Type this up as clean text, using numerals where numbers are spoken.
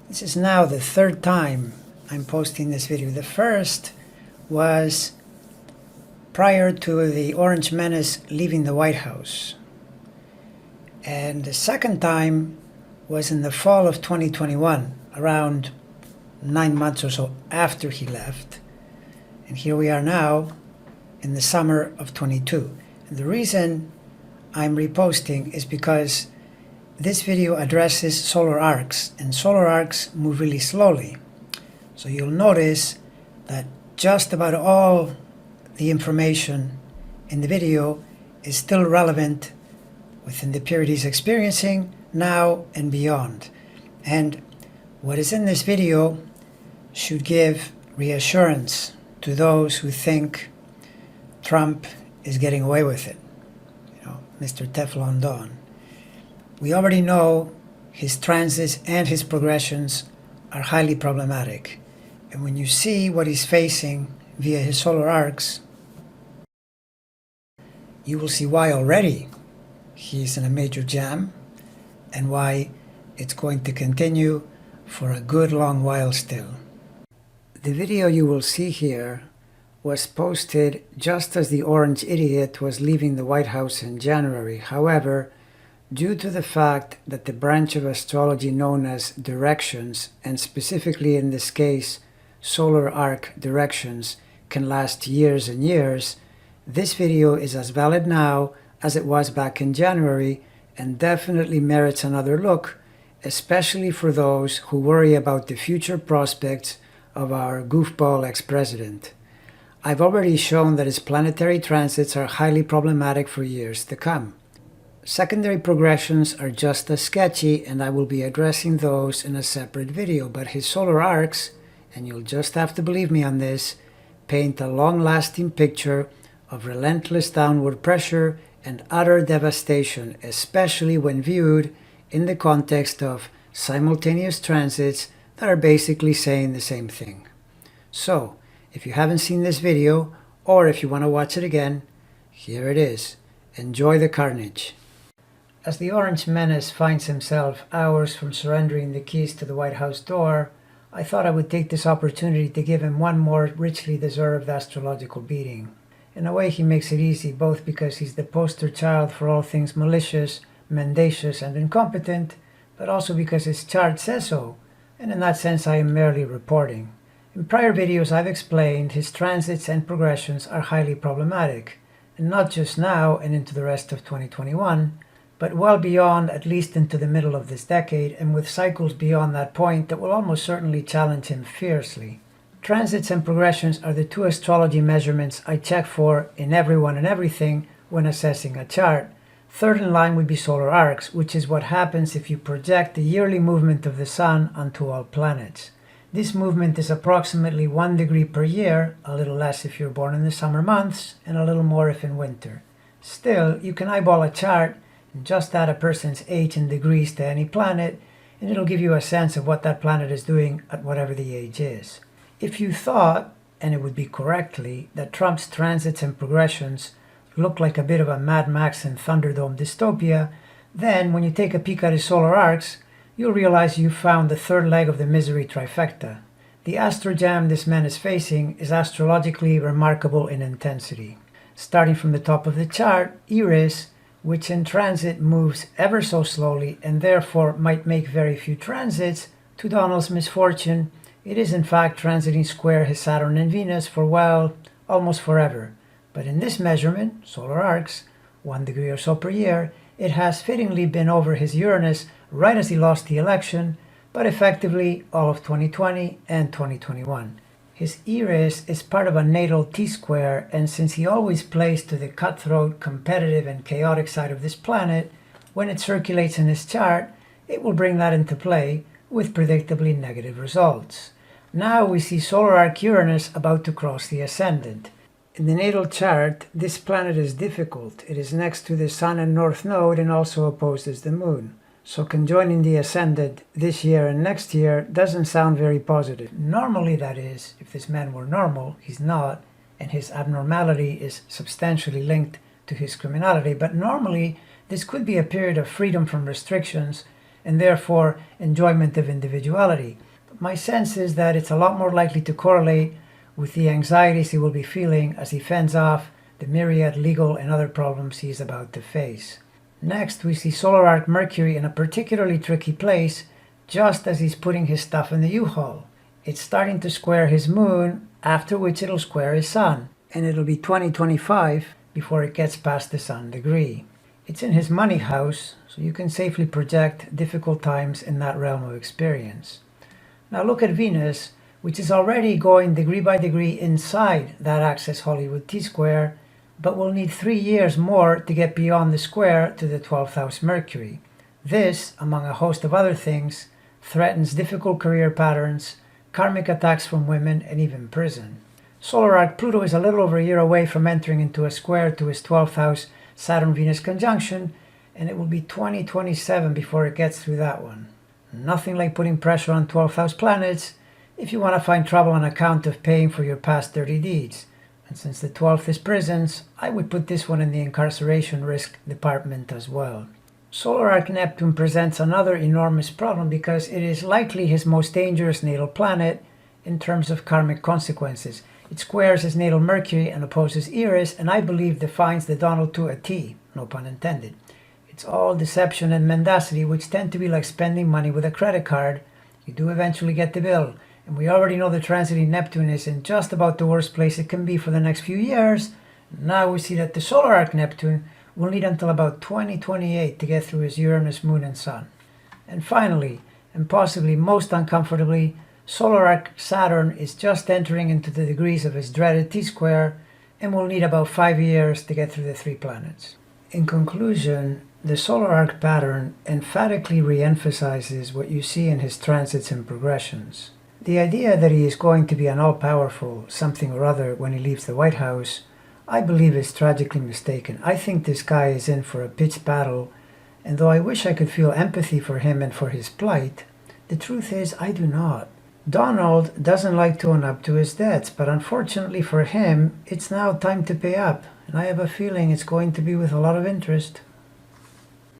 This is now the third time I'm posting this video. The first was prior to the Orange Menace leaving the White House. And the second time was in the fall of 2021, around 9 months or so after he left. And here we are now in the summer of 22. And the reason I'm reposting is because this video addresses solar arcs, and solar arcs move really slowly. So you'll notice that just about all the information in the video is still relevant within the period he's experiencing now and beyond. And what is in this video should give reassurance to those who think Trump is getting away with it. Mr. Teflon Don. We already know his transits and his progressions are highly problematic. And when you see what he's facing via his solar arcs, you will see why already he's in a major jam and why it's going to continue for a good long while still. The video you will see here was posted just as the Orange Idiot was leaving the White House in January. However, due to the fact that the branch of astrology known as directions, and specifically in this case solar arc directions, can last years and years, this video is as valid now as it was back in January and definitely merits another look, especially for those who worry about the future prospects of our goofball ex-president. I've already shown that his planetary transits are highly problematic for years to come. Secondary progressions are just as sketchy, and I will be addressing those in a separate video, but his solar arcs, and you'll just have to believe me on this, paint a long-lasting picture of relentless downward pressure and utter devastation, especially when viewed in the context of simultaneous transits that are basically saying the same thing. So, if you haven't seen this video, or if you want to watch it again, here it is. Enjoy the carnage. As the Orange Menace finds himself hours from surrendering the keys to the White House door, I thought I would take this opportunity to give him one more richly deserved astrological beating. In a way, he makes it easy, both because he's the poster child for all things malicious, mendacious, and incompetent, but also because his chart says so, and in that sense I am merely reporting. In prior videos I've explained his transits and progressions are highly problematic, and not just now and into the rest of 2021, but well beyond, at least into the middle of this decade, and with cycles beyond that point that will almost certainly challenge him fiercely. Transits and progressions are the two astrology measurements I check for in everyone and everything when assessing a chart. Third in line would be solar arcs, which is what happens if you project the yearly movement of the Sun onto all planets. This movement is approximately 1 degree per year, a little less if you're born in the summer months, and a little more if in winter. Still, you can eyeball a chart and just add a person's age in degrees to any planet, and it'll give you a sense of what that planet is doing at whatever the age is. If you thought, and it would be correctly, that Trump's transits and progressions look like a bit of a Mad Max and Thunderdome dystopia, then when you take a peek at his solar arcs, you'll realize you've found the third leg of the misery trifecta. The astrojam this man is facing is astrologically remarkable in intensity. Starting from the top of the chart, Eris, which in transit moves ever so slowly and therefore might make very few transits, to Donald's misfortune, it is in fact transiting square his Saturn and Venus for, well, almost forever. But in this measurement, solar arcs, 1 degree or so per year, it has fittingly been over his Uranus right as he lost the election, but effectively all of 2020 and 2021. His Eris is part of a natal T-square, and since he always plays to the cutthroat, competitive, and chaotic side of this planet, when it circulates in his chart, it will bring that into play with predictably negative results. Now we see solar arc Uranus about to cross the Ascendant. In the natal chart, this planet is difficult. It is next to the Sun and North Node and also opposes the Moon. So conjoining the Ascendant this year and next year doesn't sound very positive. Normally, that is, if this man were normal, he's not, and his abnormality is substantially linked to his criminality. But normally, this could be a period of freedom from restrictions and therefore enjoyment of individuality. But my sense is that it's a lot more likely to correlate with the anxieties he will be feeling as he fends off the myriad legal and other problems he is about to face. Next, we see solar arc Mercury in a particularly tricky place just as he's putting his stuff in the U-Haul. It's starting to square his moon, after which it'll square his sun, and it'll be 2025 before it gets past the sun degree. It's in his money house, so you can safely project difficult times in that realm of experience. Now look at Venus, which is already going degree by degree inside that Access Hollywood T-square, but will need 3 years more to get beyond the square to the 12th house Mercury. This, among a host of other things, threatens difficult career patterns, karmic attacks from women, and even prison. Solar arc Pluto is a little over a year away from entering into a square to his 12th house Saturn-Venus conjunction, and it will be 2027 before it gets through that one. Nothing like putting pressure on 12th house planets if you want to find trouble on account of paying for your past dirty deeds. And since the 12th is prisons, I would put this one in the incarceration risk department as well. Solar arc Neptune presents another enormous problem because it is likely his most dangerous natal planet in terms of karmic consequences. It squares his natal Mercury and opposes Eris, and I believe defines the Donald to a T, no pun intended. It's all deception and mendacity, which tend to be like spending money with a credit card. You do eventually get the bill, and we already know the transiting Neptune is in just about the worst place it can be for the next few years. Now we see that the solar arc Neptune will need until about 2028 to get through his Uranus, Moon, and Sun. And finally, and possibly most uncomfortably, solar arc Saturn is just entering into the degrees of his dreaded T-square and will need about 5 years to get through the 3 planets. In conclusion, the solar arc pattern emphatically re-emphasizes what you see in his transits and progressions. The idea that he is going to be an all-powerful something or other when he leaves the White House, I believe is tragically mistaken. I think this guy is in for a pitched battle, and though I wish I could feel empathy for him and for his plight, the truth is I do not. Donald doesn't like to own up to his debts, but unfortunately for him, it's now time to pay up, and I have a feeling it's going to be with a lot of interest.